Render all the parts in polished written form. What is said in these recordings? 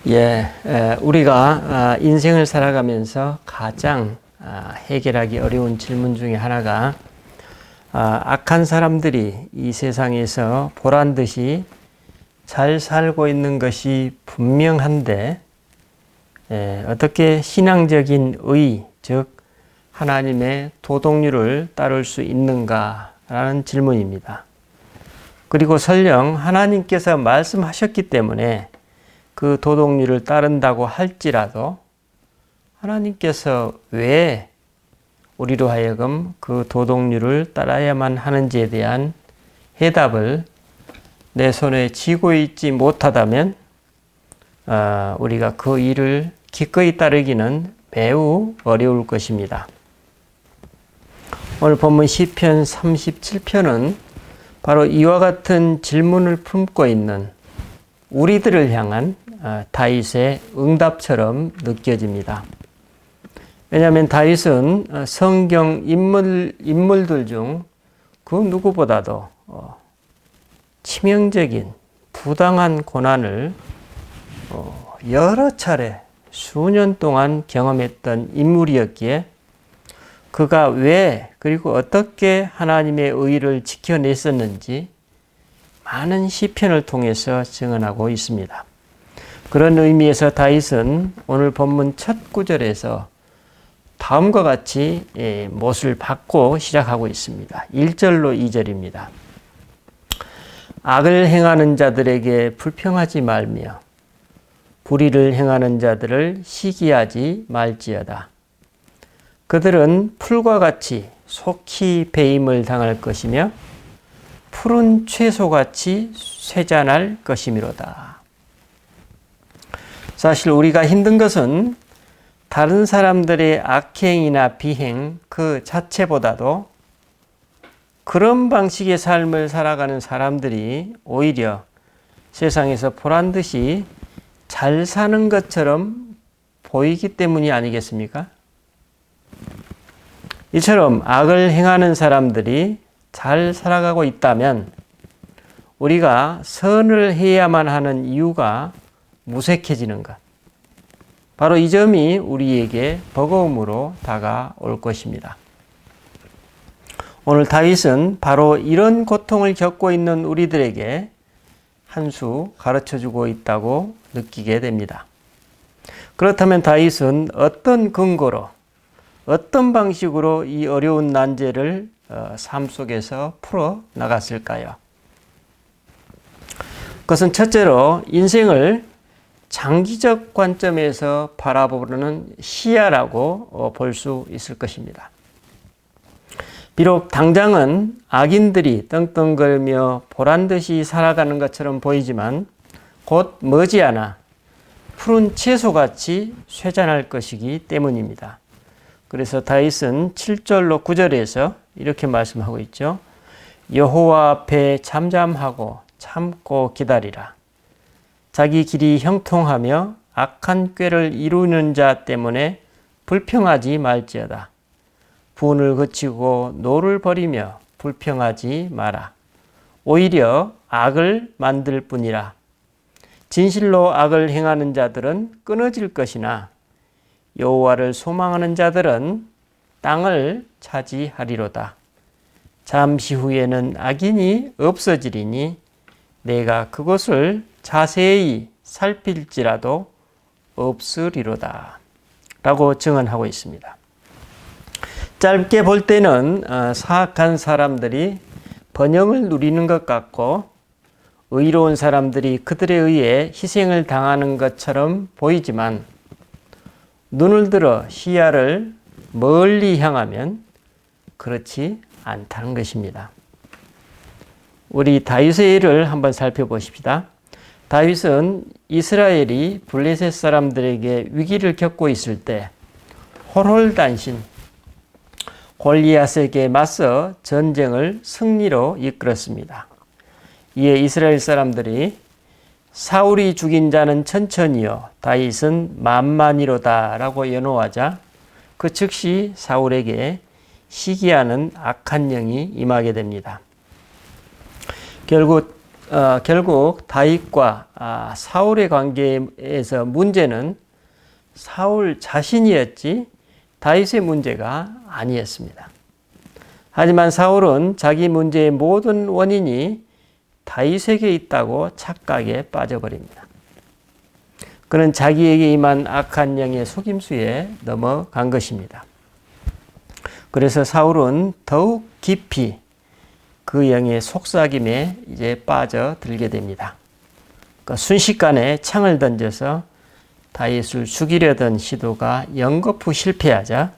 우리가 인생을 살아가면서 가장 해결하기 어려운 질문 중에 하나가 악한 사람들이 이 세상에서 보란 듯이 잘 살고 있는 것이 분명한데 어떻게 신앙적인 의, 즉 하나님의 도덕률을 따를 수 있는가라는 질문입니다. 그리고 설령 하나님께서 말씀하셨기 때문에 그 도덕률을 따른다고 할지라도 하나님께서 왜 우리로 하여금 그 도덕률을 따라야만 하는지에 대한 해답을 내 손에 쥐고 있지 못하다면 우리가 그 일을 기꺼이 따르기는 매우 어려울 것입니다. 오늘 본문 시편 37편은 바로 이와 같은 질문을 품고 있는 우리들을 향한 다윗의 응답처럼 느껴집니다. 왜냐하면 다윗은 성경 인물들 중 그 누구보다도 치명적인 부당한 고난을 여러 차례 수년 동안 경험했던 인물이었기에 그가 왜 그리고 어떻게 하나님의 의를 지켜냈었는지 많은 시편을 통해서 증언하고 있습니다. 그런 의미에서 다윗은 오늘 본문 첫 구절에서 다음과 같이 못을 받고 시작하고 있습니다. 1절로 2절입니다. 악을 행하는 자들에게 불평하지 말며 불의를 행하는 자들을 시기하지 말지어다. 그들은 풀과 같이 속히 배임을 당할 것이며 푸른 채소같이 쇠잔할 것이미로다. 사실 우리가 힘든 것은 다른 사람들의 악행이나 비행 그 자체보다도 그런 방식의 삶을 살아가는 사람들이 오히려 세상에서 보란듯이 잘 사는 것처럼 보이기 때문이 아니겠습니까? 이처럼 악을 행하는 사람들이 잘 살아가고 있다면 우리가 선을 해야만 하는 이유가 무색해지는 것. 바로 이 점이 우리에게 버거움으로 다가올 것입니다. 오늘 다윗은 바로 이런 고통을 겪고 있는 우리들에게 한 수 가르쳐주고 있다고 느끼게 됩니다. 그렇다면 다윗은 어떤 근거로 어떤 방식으로 이 어려운 난제를 삶 속에서 풀어 나갔을까요? 그것은 첫째로 인생을 장기적 관점에서 바라보는 시야라고 볼 수 있을 것입니다. 비록 당장은 악인들이 떵떵거리며 보란듯이 살아가는 것처럼 보이지만 곧 머지않아 푸른 채소같이 쇠잔할 것이기 때문입니다. 그래서 다윗은 7절로 9절에서 이렇게 말씀하고 있죠. 여호와 앞에 잠잠하고 참고 기다리라. 자기 길이 형통하며 악한 꾀를 이루는 자 때문에 불평하지 말지어다. 분을 그치고 노를 버리며 불평하지 마라. 오히려 악을 만들 뿐이라. 진실로 악을 행하는 자들은 끊어질 것이나 여호와를 소망하는 자들은 땅을 차지하리로다. 잠시 후에는 악인이 없어지리니 내가 그것을 자세히 살필지라도 없으리로다. 라고 증언하고 있습니다. 짧게 볼 때는 사악한 사람들이 번영을 누리는 것 같고 의로운 사람들이 그들에 의해 희생을 당하는 것처럼 보이지만 눈을 들어 시야를 멀리 향하면 그렇지 않다는 것입니다. 우리 다윗의 일을 한번 살펴보십시다. 다윗은 이스라엘이 블레셋 사람들에게 위기를 겪고 있을 때 홀홀단신 골리앗에게 맞서 전쟁을 승리로 이끌었습니다. 이에 이스라엘 사람들이 사울이 죽인 자는 천천히요 다윗은 만만이로다 라고 연호하자 그 즉시 사울에게 시기하는 악한 영이 임하게 됩니다. 결국 결국 다윗과 사울의 관계에서 문제는 사울 자신이었지 다윗의 문제가 아니었습니다. 하지만 사울은 자기 문제의 모든 원인이 다윗에게 있다고 착각에 빠져버립니다. 그는 자기에게 임한 악한 영의 속임수에 넘어간 것입니다. 그래서 사울은 더욱 깊이 그 영의 속삭임에 이제 빠져들게 됩니다. 그러니까 순식간에 창을 던져서 다윗을 죽이려던 시도가 연거푸 실패하자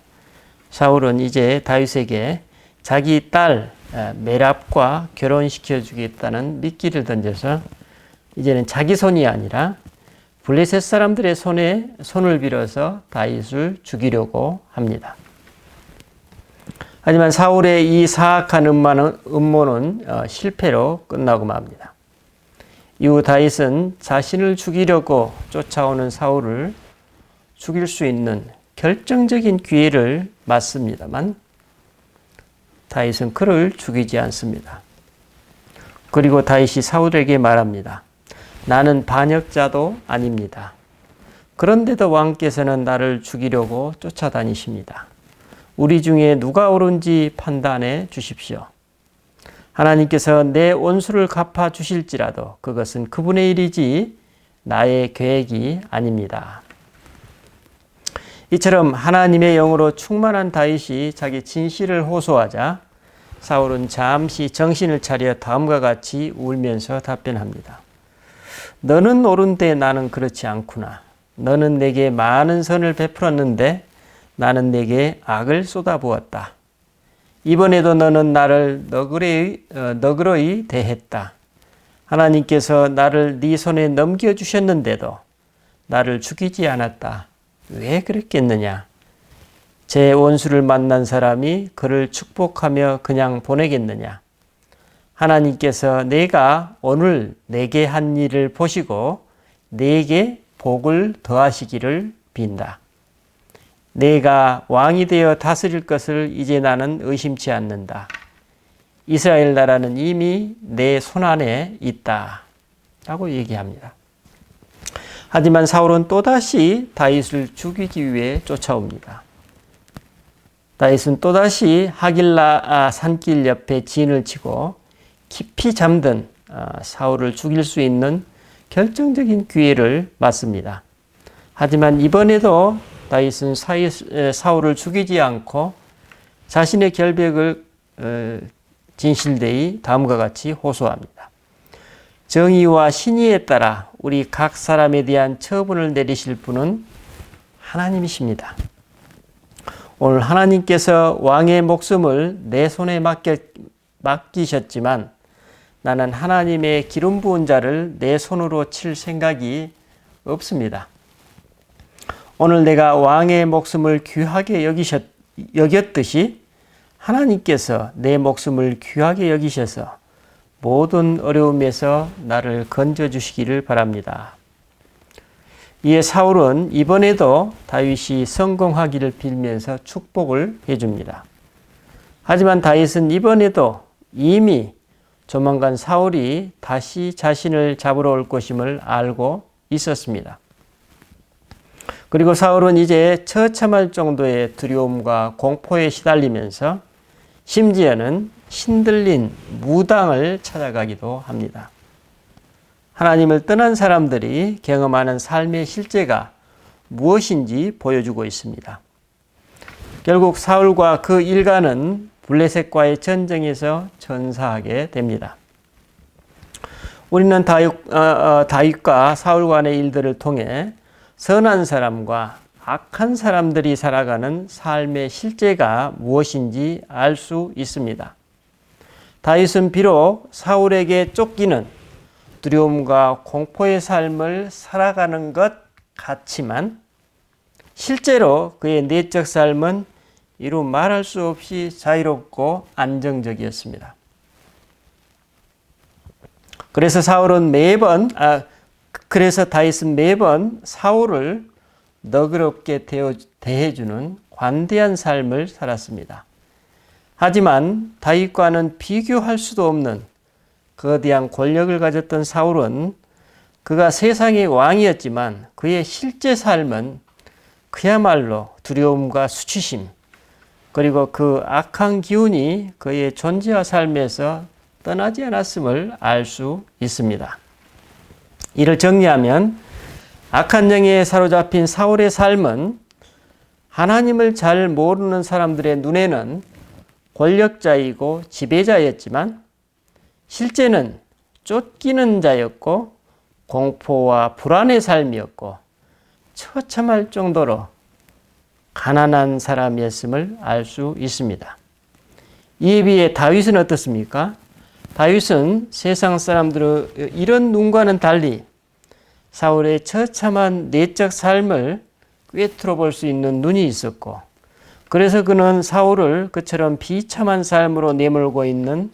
사울은 이제 다윗에게 자기 딸 메랍과 결혼시켜 주겠다는 미끼를 던져서 이제는 자기 손이 아니라 블레셋 사람들의 손을 빌어서 다윗을 죽이려고 합니다. 하지만 사울의 이 사악한 음모는 실패로 끝나고 맙니다. 이후 다윗은 자신을 죽이려고 쫓아오는 사울을 죽일 수 있는 결정적인 기회를 맞습니다만 다윗은 그를 죽이지 않습니다. 그리고 다윗이 사울에게 말합니다. 나는 반역자도 아닙니다. 그런데도 왕께서는 나를 죽이려고 쫓아다니십니다. 우리 중에 누가 옳은지 판단해 주십시오. 하나님께서 내 원수를 갚아 주실지라도 그것은 그분의 일이지 나의 계획이 아닙니다. 이처럼 하나님의 영으로 충만한 다윗이 자기 진실을 호소하자 사울은 잠시 정신을 차려 다음과 같이 울면서 답변합니다. 너는 옳은데 나는 그렇지 않구나. 너는 내게 많은 선을 베풀었는데 나는 내게 악을 쏟아부었다. 이번에도 너는 나를 너그러이 대했다. 하나님께서 나를 네 손에 넘겨주셨는데도 나를 죽이지 않았다. 왜 그랬겠느냐? 제 원수를 만난 사람이 그를 축복하며 그냥 보내겠느냐? 하나님께서 내가 오늘 내게 한 일을 보시고 내게 복을 더하시기를 빈다. 내가 왕이 되어 다스릴 것을 이제 나는 의심치 않는다. 이스라엘 나라는 이미 내 손안에 있다. 라고 얘기합니다. 하지만 사울은 또다시 다윗을 죽이기 위해 쫓아옵니다. 다윗은 또다시 하길라 산길 옆에 진을 치고 깊이 잠든 사울을 죽일 수 있는 결정적인 기회를 맞습니다. 하지만 이번에도 다윗은 사울을 죽이지 않고 자신의 결백을 진실되이 다음과 같이 호소합니다. 정의와 신의에 따라 우리 각 사람에 대한 처분을 내리실 분은 하나님이십니다. 오늘 하나님께서 왕의 목숨을 내 손에 맡기셨지만 나는 하나님의 기름 부은 자를 내 손으로 칠 생각이 없습니다. 오늘 내가 왕의 목숨을 귀하게 여겼듯이 하나님께서 내 목숨을 귀하게 여기셔서 모든 어려움에서 나를 건져주시기를 바랍니다. 이에 사울은 이번에도 다윗이 성공하기를 빌면서 축복을 해줍니다. 하지만 다윗은 이번에도 이미 조만간 사울이 다시 자신을 잡으러 올 것임을 알고 있었습니다. 그리고 사울은 이제 처참할 정도의 두려움과 공포에 시달리면서 심지어는 신들린 무당을 찾아가기도 합니다. 하나님을 떠난 사람들이 경험하는 삶의 실제가 무엇인지 보여주고 있습니다. 결국 사울과 그 일가는 블레셋과의 전쟁에서 전사하게 됩니다. 우리는 다윗과 사울 간의 일들을 통해 선한 사람과 악한 사람들이 살아가는 삶의 실제가 무엇인지 알 수 있습니다. 다윗은 비록 사울에게 쫓기는 두려움과 공포의 삶을 살아가는 것 같지만 실제로 그의 내적 삶은 이루 말할 수 없이 자유롭고 안정적이었습니다. 그래서 다윗은 매번 사울을 너그럽게 대해주는 관대한 삶을 살았습니다. 하지만 다윗과는 비교할 수도 없는 거대한 권력을 가졌던 사울은 그가 세상의 왕이었지만 그의 실제 삶은 그야말로 두려움과 수치심, 그리고 그 악한 기운이 그의 존재와 삶에서 떠나지 않았음을 알 수 있습니다. 이를 정리하면 악한 영에 사로잡힌 사울의 삶은 하나님을 잘 모르는 사람들의 눈에는 권력자이고 지배자였지만 실제는 쫓기는 자였고 공포와 불안의 삶이었고 처참할 정도로 가난한 사람이었음을 알 수 있습니다. 이에 비해 다윗은 어떻습니까? 다윗은 세상 사람들의 이런 눈과는 달리 사울의 처참한 내적 삶을 꿰뚫어 볼 수 있는 눈이 있었고, 그래서 그는 사울을 그처럼 비참한 삶으로 내몰고 있는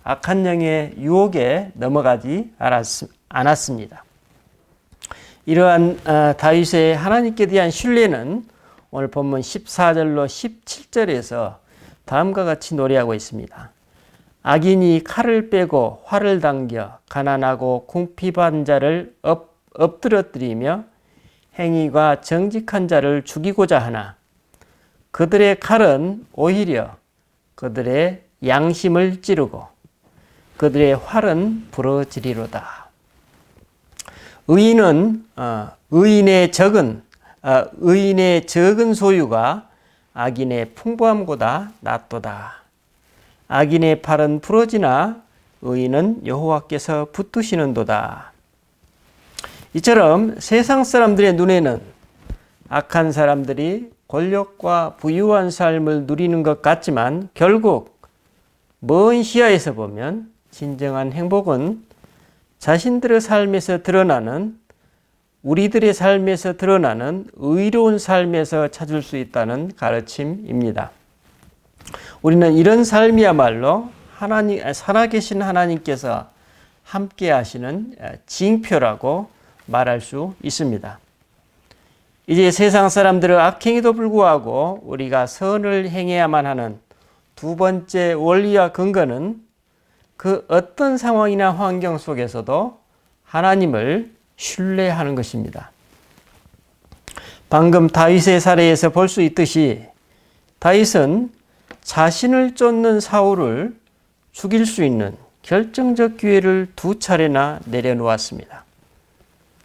악한 영의 유혹에 넘어가지 않았습니다. 이러한 다윗의 하나님께 대한 신뢰는 오늘 본문 14절로 17절에서 다음과 같이 노래하고 있습니다. 악인이 칼을 빼고 활을 당겨 가난하고 궁핍한 자를 엎드러뜨리며 행위가 정직한 자를 죽이고자 하나 그들의 칼은 오히려 그들의 양심을 찌르고 그들의 활은 부러지리로다. 의인의 적은 소유가 악인의 풍부함보다 낫도다. 악인의 팔은 부러지나 의인은 여호와께서 붙드시는도다. 이처럼 세상 사람들의 눈에는 악한 사람들이 권력과 부유한 삶을 누리는 것 같지만 결국 먼 시야에서 보면 진정한 행복은 자신들의 삶에서 드러나는, 우리들의 삶에서 드러나는 의로운 삶에서 찾을 수 있다는 가르침입니다. 우리는 이런 삶이야말로 살아계신 하나님께서 함께 하시는 징표라고 말할 수 있습니다. 이제 세상 사람들의 악행에도 불구하고 우리가 선을 행해야만 하는 두 번째 원리와 근거는 그 어떤 상황이나 환경 속에서도 하나님을 신뢰하는 것입니다. 방금 다윗의 사례에서 볼 수 있듯이 다윗은 자신을 쫓는 사울을 죽일 수 있는 결정적 기회를 두 차례나 내려놓았습니다.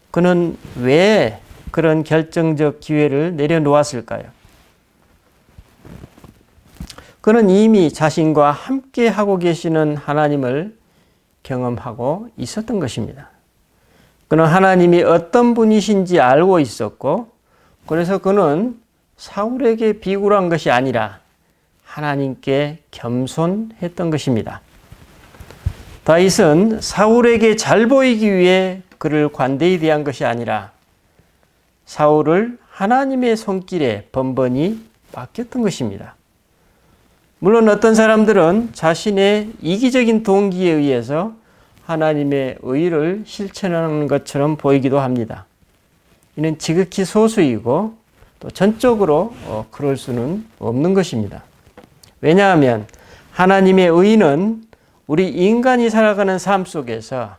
그는 왜 그런 결정적 기회를 내려놓았을까요? 그는 이미 자신과 함께 하고 계시는 하나님을 경험하고 있었던 것입니다. 그는 하나님이 어떤 분이신지 알고 있었고, 그래서 그는 사울에게 비굴한 것이 아니라 하나님께 겸손했던 것입니다. 다윗은 사울에게 잘 보이기 위해 그를 관대히 대한 것이 아니라 사울을 하나님의 손길에 번번이 맡겼던 것입니다. 물론 어떤 사람들은 자신의 이기적인 동기에 의해서 하나님의 의를 실천하는 것처럼 보이기도 합니다. 이는 지극히 소수이고 또 전적으로 그럴 수는 없는 것입니다. 왜냐하면 하나님의 의는 우리 인간이 살아가는 삶 속에서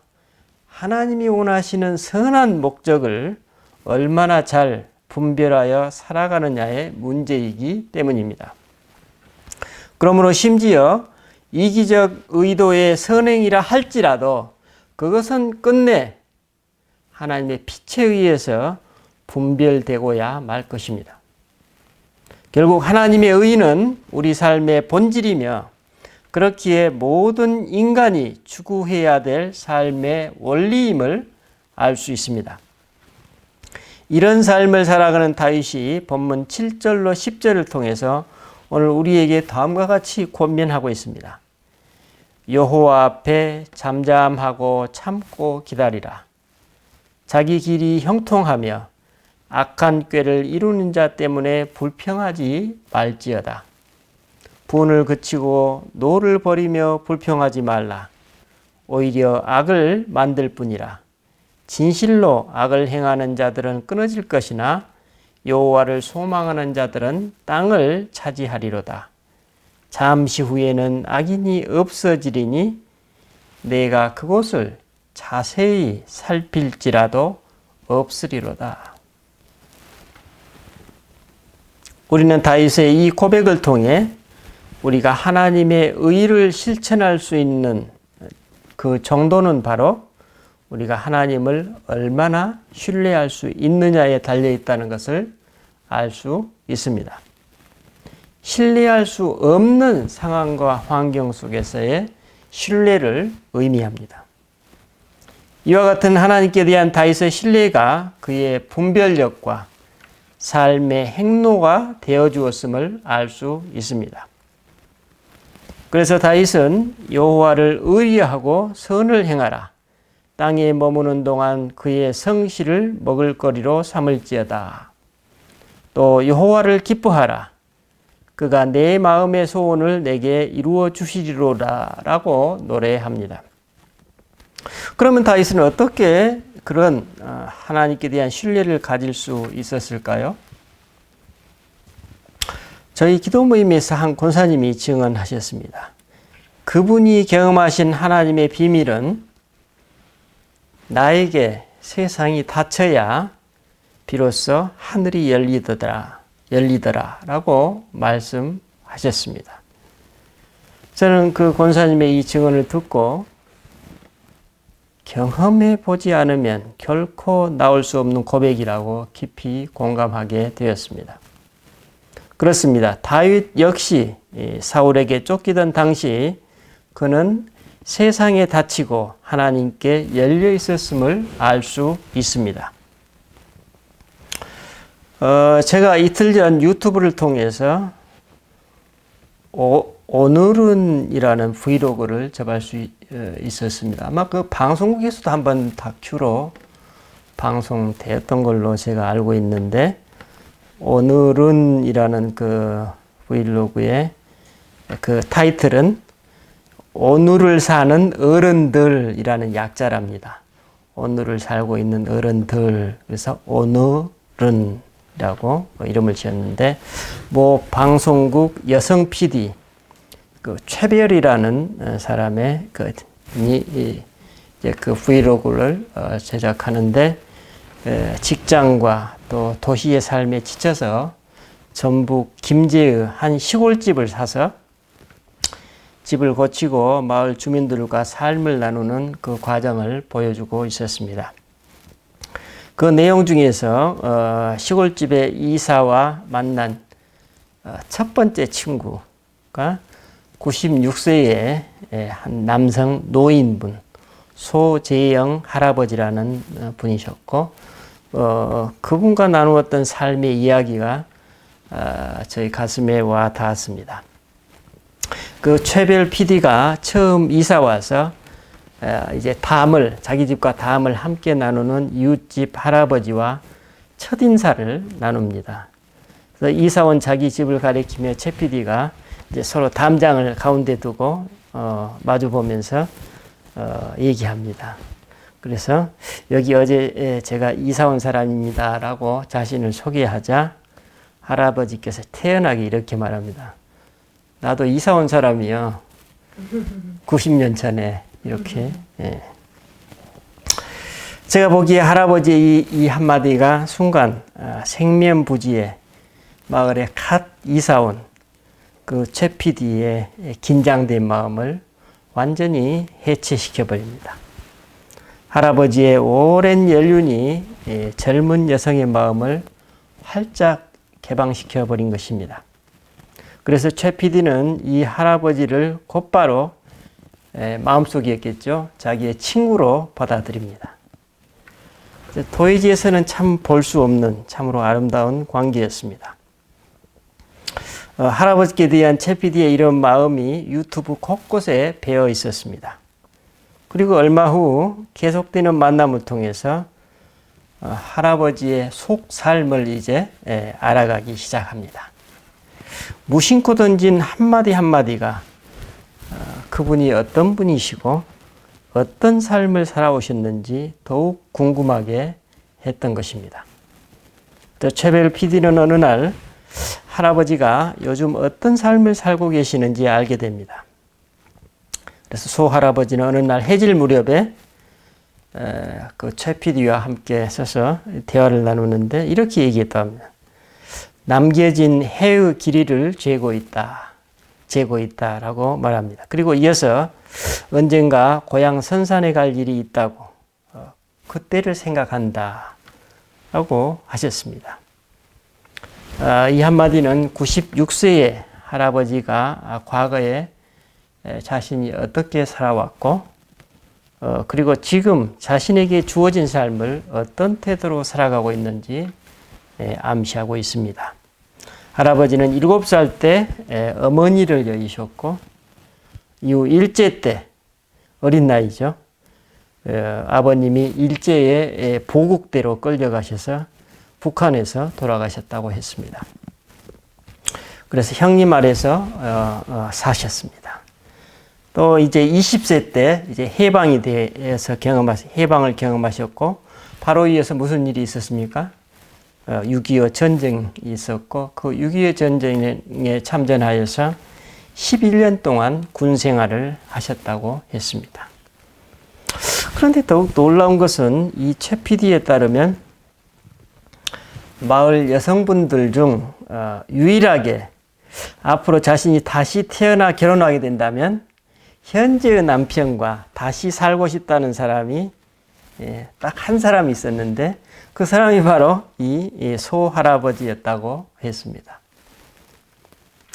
하나님이 원하시는 선한 목적을 얼마나 잘 분별하여 살아가느냐의 문제이기 때문입니다. 그러므로 심지어 이기적 의도의 선행이라 할지라도 그것은 끝내 하나님의 빛에 의해서 분별되고야 말 것입니다. 결국 하나님의 의는 우리 삶의 본질이며 그렇기에 모든 인간이 추구해야 될 삶의 원리임을 알 수 있습니다. 이런 삶을 살아가는 다윗이 본문 7절로 10절을 통해서 오늘 우리에게 다음과 같이 권면하고 있습니다. 여호와 앞에 잠잠하고 참고 기다리라. 자기 길이 형통하며 악한 꾀를 이루는 자 때문에 불평하지 말지어다. 분을 그치고 노를 버리며 불평하지 말라. 오히려 악을 만들 뿐이라. 진실로 악을 행하는 자들은 끊어질 것이나 여호와를 소망하는 자들은 땅을 차지하리로다. 잠시 후에는 악인이 없어지리니 내가 그곳을 자세히 살필지라도 없으리로다. 우리는 다윗의 이 고백을 통해 우리가 하나님의 의를 실천할 수 있는 그 정도는 바로 우리가 하나님을 얼마나 신뢰할 수 있느냐에 달려 있다는 것을 알 수 있습니다. 신뢰할 수 없는 상황과 환경 속에서의 신뢰를 의미합니다. 이와 같은 하나님께 대한 다윗의 신뢰가 그의 분별력과 삶의 행로가 되어 주었음을 알 수 있습니다. 그래서 다윗은 여호와를 의리하고 선을 행하라. 땅에 머무는 동안 그의 성실을 먹을거리로 삼을지어다. 또 여호와를 기뻐하라. 그가 내 마음의 소원을 내게 이루어 주시리로다 라고 노래합니다. 그러면 다윗은 어떻게 그런 하나님께 대한 신뢰를 가질 수 있었을까요? 저희 기도 모임에서 한 권사님이 증언하셨습니다. 그분이 경험하신 하나님의 비밀은 나에게 세상이 닫혀야 비로소 하늘이 열리더라 라고 말씀하셨습니다. 저는 그 권사님의 이 증언을 듣고 경험해 보지 않으면 결코 나올 수 없는 고백이라고 깊이 공감하게 되었습니다. 그렇습니다. 다윗 역시 사울에게 쫓기던 당시 그는 세상에 닫히고 하나님께 열려 있었음을 알 수 있습니다. 제가 이틀 전 유튜브를 통해서 오늘은이라는 브이로그를 접할 수 있었습니다. 아마 그 방송국에서도 한번 다큐로 방송되었던 걸로 제가 알고 있는데, 오늘은이라는 그 브이로그의 그 타이틀은 오늘을 사는 어른들이라는 약자랍니다. 오늘을 살고 있는 어른들. 그래서 오늘은이라고 이름을 지었는데, 뭐 방송국 여성 PD 그 최별이라는 사람의 이제 그 브이로그를 제작하는데, 직장과 또 도시의 삶에 지쳐서 전북 김제의 한 시골집을 사서 집을 고치고 마을 주민들과 삶을 나누는 그 과정을 보여주고 있었습니다. 그 내용 중에서 시골집의 이사와 만난 첫 번째 친구가 96세의 한 남성 노인분, 소재영 할아버지라는 분이셨고, 그분과 나누었던 삶의 이야기가 저희 가슴에 와 닿았습니다. 그 최별 PD가 처음 이사 와서 이제 자기 집과 담을 함께 나누는 이웃집 할아버지와 첫 인사를 나눕니다. 그래서 이사 온 자기 집을 가리키며 최 PD가 이제 서로 담장을 가운데 두고 마주 보면서 얘기합니다. 그래서 여기 어제 제가 이사 온 사람입니다 라고 자신을 소개하자 할아버지께서 태연하게 이렇게 말합니다. 나도 이사 온 사람이요. 90년 전에 이렇게. 예. 제가 보기에 할아버지의 이 한마디가 순간 생면부지에 마을에 갓 이사 온 그 최 PD의 긴장된 마음을 완전히 해체시켜 버립니다. 할아버지의 오랜 연륜이 젊은 여성의 마음을 활짝 개방시켜 버린 것입니다. 그래서 최 PD는 이 할아버지를 곧바로 마음속이었겠죠. 자기의 친구로 받아들입니다. 도회지에서는 참 볼 수 없는 참으로 아름다운 관계였습니다. 할아버지께 대한 최 PD의 이런 마음이 유튜브 곳곳에 배어 있었습니다. 그리고 얼마 후 계속되는 만남을 통해서 할아버지의 속 삶을 이제 알아가기 시작합니다. 무심코 던진 한마디 한마디가 그분이 어떤 분이시고 어떤 삶을 살아오셨는지 더욱 궁금하게 했던 것입니다. 또 최별 PD는 어느 날 할아버지가 요즘 어떤 삶을 살고 계시는지 알게 됩니다. 그래서 소할아버지는 어느 날 해질 무렵에 그 최 PD와 함께 서서 대화를 나누는데 이렇게 얘기했다고 합니다. 남겨진 해의 길이를 재고 있다라고 말합니다. 그리고 이어서 언젠가 고향 선산에 갈 일이 있다고 그때를 생각한다 라고 하셨습니다. 이 한마디는 96세의 할아버지가 과거에 자신이 어떻게 살아왔고 그리고 지금 자신에게 주어진 삶을 어떤 태도로 살아가고 있는지 암시하고 있습니다. 할아버지는 7살 때 어머니를 여의셨고 이후 일제 때 어린 나이죠. 아버님이 일제의 보국대로 끌려가셔서 북한에서 돌아가셨다고 했습니다. 그래서 형님 아래서 사셨습니다. 또 이제 20세 때 이제 해방이 돼서 해방을 경험하셨고 바로 이어서 무슨 일이 있었습니까? 6.25 전쟁이 있었고 그 6.25 전쟁에 참전하여서 11년 동안 군 생활을 하셨다고 했습니다. 그런데 더욱 놀라운 것은 이 최 PD에 따르면 마을 여성분들 중 유일하게 앞으로 자신이 다시 태어나 결혼하게 된다면 현재의 남편과 다시 살고 싶다는 사람이 딱 한 사람이 있었는데 그 사람이 바로 이 소할아버지였다고 했습니다.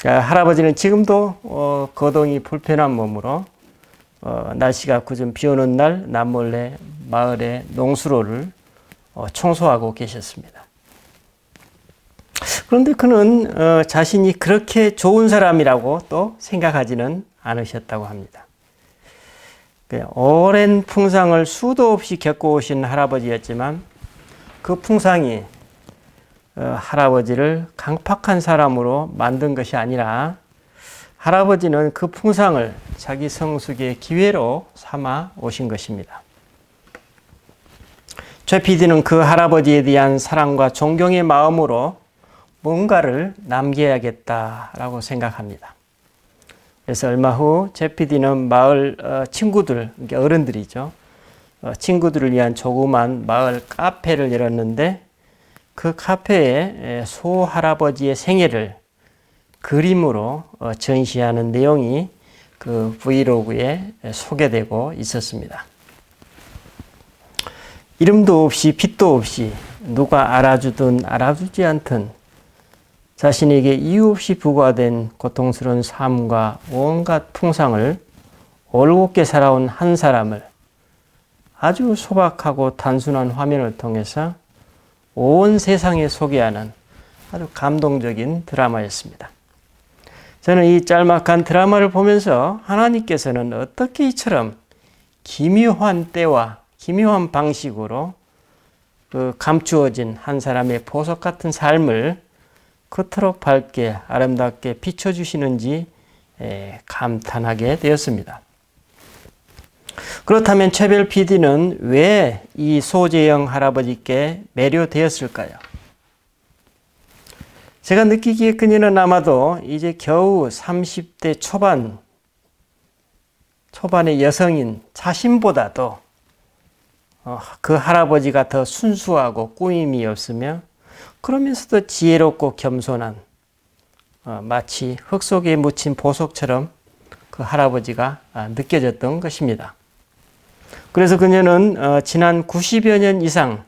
할아버지는 지금도 거동이 불편한 몸으로 날씨가 굳은 비 오는 날 남몰래 마을의 농수로를 청소하고 계셨습니다. 그런데 그는 자신이 그렇게 좋은 사람이라고 또 생각하지는 않으셨다고 합니다. 오랜 풍상을 수도 없이 겪어오신 할아버지였지만 그 풍상이 할아버지를 강팍한 사람으로 만든 것이 아니라 할아버지는 그 풍상을 자기 성숙의 기회로 삼아 오신 것입니다. 최 PD는 그 할아버지에 대한 사랑과 존경의 마음으로 뭔가를 남겨야겠다라고 생각합니다. 그래서 얼마 후 최 PD는 마을 친구들, 어른들이죠. 친구들을 위한 조그만 마을 카페를 열었는데 그 카페에 소 할아버지의 생애를 그림으로 전시하는 내용이 그 브이로그에 소개되고 있었습니다. 이름도 없이 빛도 없이 누가 알아주든 알아주지 않든 자신에게 이유 없이 부과된 고통스러운 삶과 온갖 풍상을 올곧게 살아온 한 사람을 아주 소박하고 단순한 화면을 통해서 온 세상에 소개하는 아주 감동적인 드라마였습니다. 저는 이 짤막한 드라마를 보면서 하나님께서는 어떻게 이처럼 기묘한 때와 기묘한 방식으로 그 감추어진 한 사람의 보석 같은 삶을 그토록 밝게 아름답게 비춰주시는지 감탄하게 되었습니다. 그렇다면 최별 PD는 왜 이 소재영 할아버지께 매료되었을까요? 제가 느끼기에 그녀는 아마도 이제 겨우 30대 초반의 여성인 자신보다도 그 할아버지가 더 순수하고 꾸밈이 없으며 그러면서도 지혜롭고 겸손한 마치 흙 속에 묻힌 보석처럼 그 할아버지가 느껴졌던 것입니다. 그래서 그녀는 지난 90여 년 이상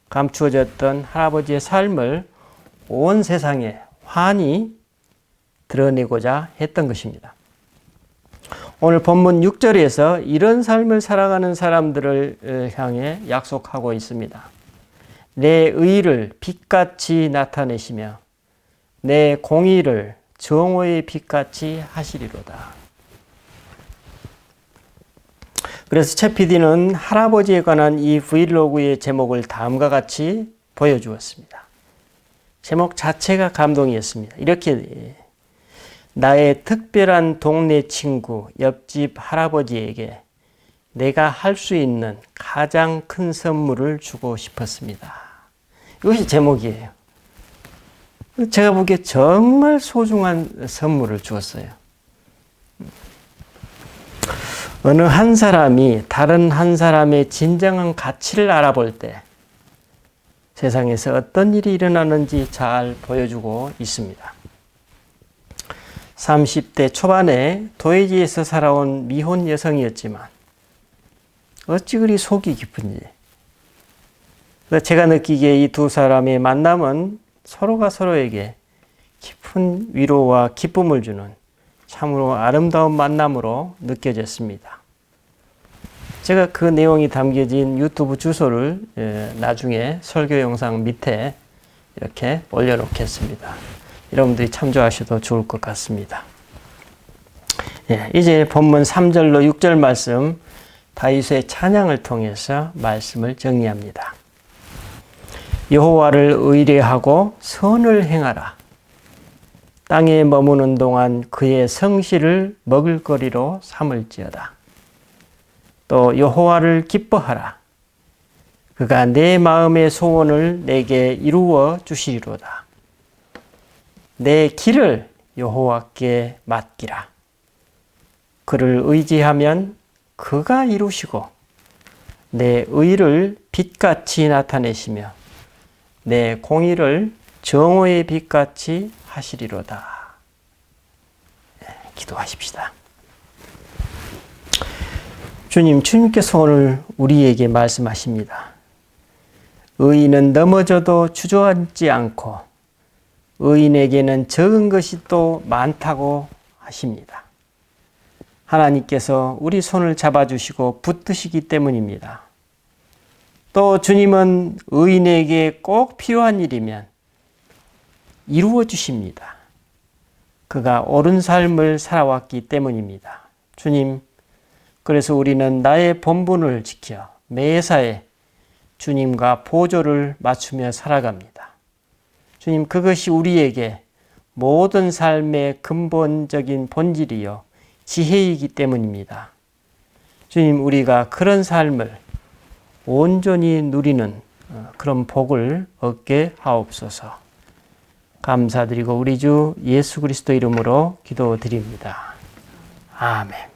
감추어졌던 할아버지의 삶을 온 세상에 환히 드러내고자 했던 것입니다. 오늘 본문 6절에서 이런 삶을 살아가는 사람들을 향해 약속하고 있습니다. 내 의를 빛같이 나타내시며 내 공의를 정오의 빛같이 하시리로다. 그래서 최 PD는 할아버지에 관한 이 브이로그의 제목을 다음과 같이 보여주었습니다. 제목 자체가 감동이었습니다. 이렇게 나의 특별한 동네 친구 옆집 할아버지에게 내가 할 수 있는 가장 큰 선물을 주고 싶었습니다. 이것이 제목이에요. 제가 보기에 정말 소중한 선물을 주었어요. 어느 한 사람이 다른 한 사람의 진정한 가치를 알아볼 때 세상에서 어떤 일이 일어나는지 잘 보여주고 있습니다. 30대 초반에 도회지에서 살아온 미혼 여성이었지만 어찌 그리 속이 깊은지, 제가 느끼기에 이 두 사람의 만남은 서로가 서로에게 깊은 위로와 기쁨을 주는 참으로 아름다운 만남으로 느껴졌습니다. 제가 그 내용이 담겨진 유튜브 주소를 나중에 설교 영상 밑에 이렇게 올려놓겠습니다. 여러분들이 참조하셔도 좋을 것 같습니다. 이제 본문 3절로 6절 말씀 다윗의 찬양을 통해서 말씀을 정리합니다. 여호와를 의뢰하고 선을 행하라. 땅에 머무는 동안 그의 성실을 먹을거리로 삼을지어다. 또 여호와를 기뻐하라. 그가 내 마음의 소원을 내게 이루어 주시리로다. 내 길을 여호와께 맡기라. 그를 의지하면 그가 이루시고 내 의를 빛같이 나타내시며 내 공의를 정오의 빛같이 하시리로다. 기도하십시다. 주님께서 오늘 우리에게 말씀하십니다. 의인은 넘어져도 주저앉지 않고 의인에게는 적은 것이 또 많다고 하십니다. 하나님께서 우리 손을 잡아주시고 붙드시기 때문입니다. 또 주님은 의인에게 꼭 필요한 일이면 이루어 주십니다. 그가 옳은 삶을 살아왔기 때문입니다. 주님, 그래서 우리는 나의 본분을 지켜 매사에 주님과 보조를 맞추며 살아갑니다. 주님, 그것이 우리에게 모든 삶의 근본적인 본질이요 지혜이기 때문입니다. 주님, 우리가 그런 삶을 온전히 누리는 그런 복을 얻게 하옵소서. 감사드리고 우리 주 예수 그리스도 이름으로 기도드립니다. 아멘.